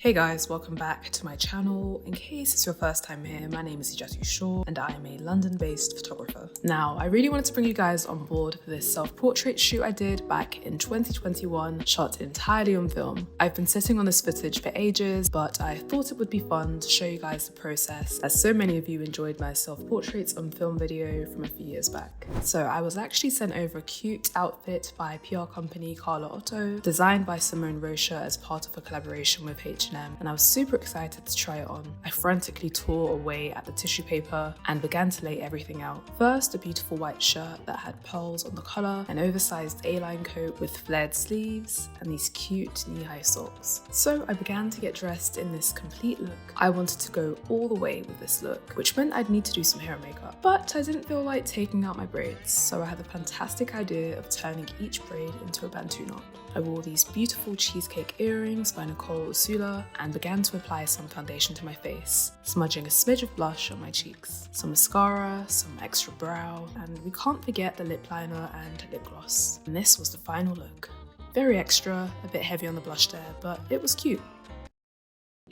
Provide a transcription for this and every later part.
Hey guys, welcome back to my channel. In case it's your first time here, my name is ejatu.shaw and I am a London-based photographer. Now, I really wanted to bring you guys on board for this self-portrait shoot I did back in 2021, shot entirely on film. I've been sitting on this footage for ages, but I thought it would be fun to show you guys the process, as so many of you enjoyed my self-portraits on film video from a few years back. So I was actually sent over a cute outfit by PR company Carla Otto, designed by Simone Rocha as part of a collaboration with H&M, and I was super excited to try it on. I frantically tore away at the tissue paper and began to lay everything out. First, a beautiful white shirt that had pearls on the collar, an oversized A-line coat with flared sleeves, and these cute knee-high socks. So I began to get dressed in this complete look. I wanted to go all the way with this look, which meant I'd need to do some hair and makeup. But I didn't feel like taking out my braids, so I had the fantastic idea of turning each braid into a bantu knot. I wore these beautiful cheesecake earrings by Nicole Ursula and began to apply some foundation to my face, smudging a smidge of blush on my cheeks, some mascara, some extra brow, and we can't forget the lip liner and lip gloss. And this was the final look. Very extra, a bit heavy on the blush there, but it was cute.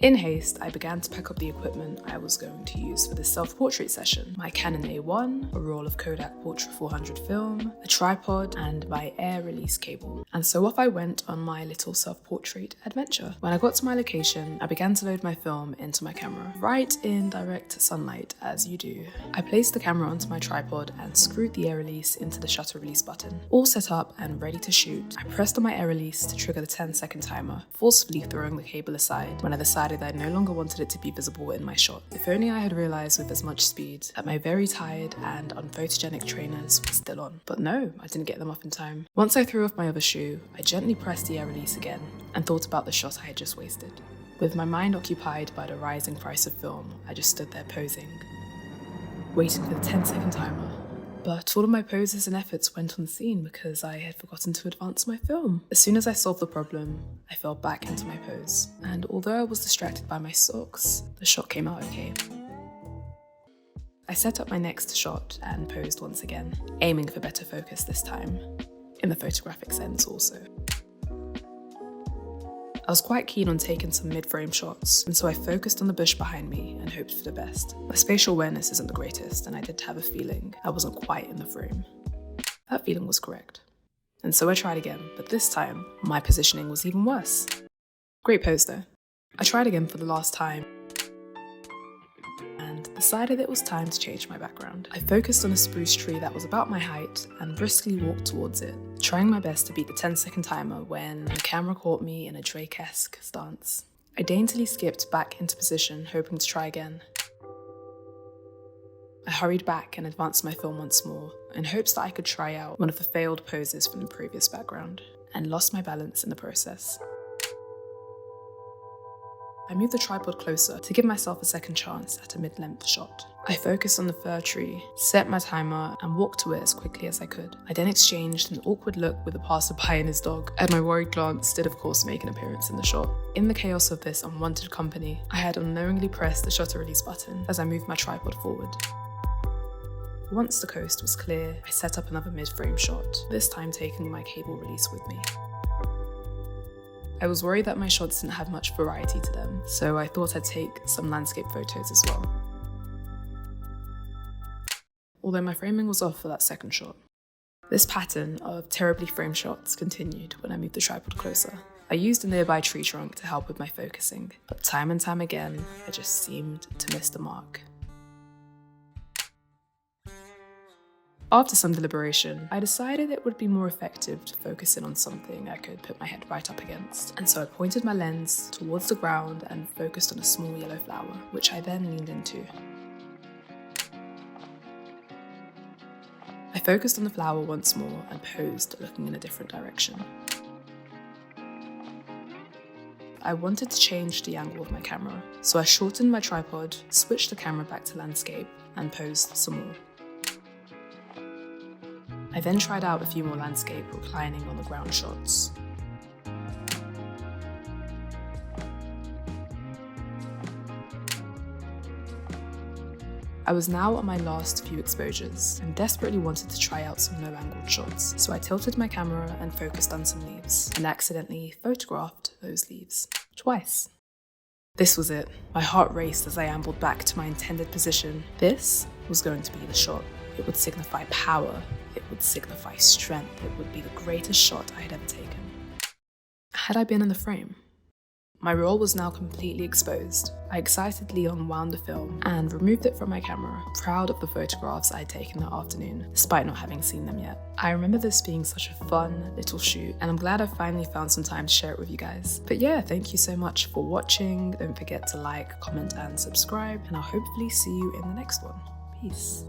In haste, I began to pack up the equipment I was going to use for this self-portrait session. My Canon A1, a roll of Kodak Portra 400 film, a tripod, and my air release cable. And so off I went on my little self-portrait adventure. When I got to my location, I began to load my film into my camera, right in direct sunlight, as you do. I placed the camera onto my tripod and screwed the air release into the shutter release button. All set up and ready to shoot, I pressed on my air release to trigger the 10-second timer, forcefully throwing the cable aside when I decided that I no longer wanted it to be visible in my shot. If only I had realised with as much speed that my very tired and unphotogenic trainers were still on. But no, I didn't get them off in time. Once I threw off my other shoe, I gently pressed the air release again and thought about the shot I had just wasted. With my mind occupied by the rising price of film, I just stood there posing, waiting for the 10-second timer. But all of my poses and efforts went unseen because I had forgotten to advance my film. As soon as I solved the problem, I fell back into my pose. And although I was distracted by my socks, the shot came out okay. I set up my next shot and posed once again, aiming for better focus this time, in the photographic sense also. I was quite keen on taking some mid-frame shots, and so I focused on the bush behind me and hoped for the best. My spatial awareness isn't the greatest, and I did have a feeling I wasn't quite in the frame. That feeling was correct. And so I tried again, but this time, my positioning was even worse. Great pose though. I tried again for the last time, and decided it was time to change my background. I focused on a spruce tree that was about my height and briskly walked towards it, trying my best to beat the 10-second timer when the camera caught me in a Drake-esque stance. I daintily skipped back into position, hoping to try again. I hurried back and advanced my film once more, in hopes that I could try out one of the failed poses from the previous background, and lost my balance in the process. I moved the tripod closer to give myself a second chance at a mid-length shot. I focused on the fir tree, set my timer, and walked to it as quickly as I could. I then exchanged an awkward look with a passerby and his dog, and my worried glance did of course make an appearance in the shot. In the chaos of this unwanted company, I had unknowingly pressed the shutter release button as I moved my tripod forward. Once the coast was clear, I set up another mid-frame shot, this time taking my cable release with me. I was worried that my shots didn't have much variety to them, so I thought I'd take some landscape photos as well. Although my framing was off for that second shot. This pattern of terribly framed shots continued when I moved the tripod closer. I used a nearby tree trunk to help with my focusing, but time and time again, I just seemed to miss the mark. After some deliberation, I decided it would be more effective to focus in on something I could put my head right up against, and so I pointed my lens towards the ground and focused on a small yellow flower, which I then leaned into. I focused on the flower once more and posed, looking in a different direction. I wanted to change the angle of my camera, so I shortened my tripod, switched the camera back to landscape, and posed some more. I then tried out a few more landscape reclining on the ground shots. I was now on my last few exposures and desperately wanted to try out some low-angled shots, so I tilted my camera and focused on some leaves, and accidentally photographed those leaves twice. This was it. My heart raced as I ambled back to my intended position. This was going to be the shot. It would signify power. It would signify strength. It would be the greatest shot I had ever taken. Had I been in the frame? My role was now completely exposed. I excitedly unwound the film and removed it from my camera, proud of the photographs I had taken that afternoon, despite not having seen them yet. I remember this being such a fun little shoot, and I'm glad I finally found some time to share it with you guys. But yeah, thank you so much for watching. Don't forget to like, comment, and subscribe, and I'll hopefully see you in the next one. Peace.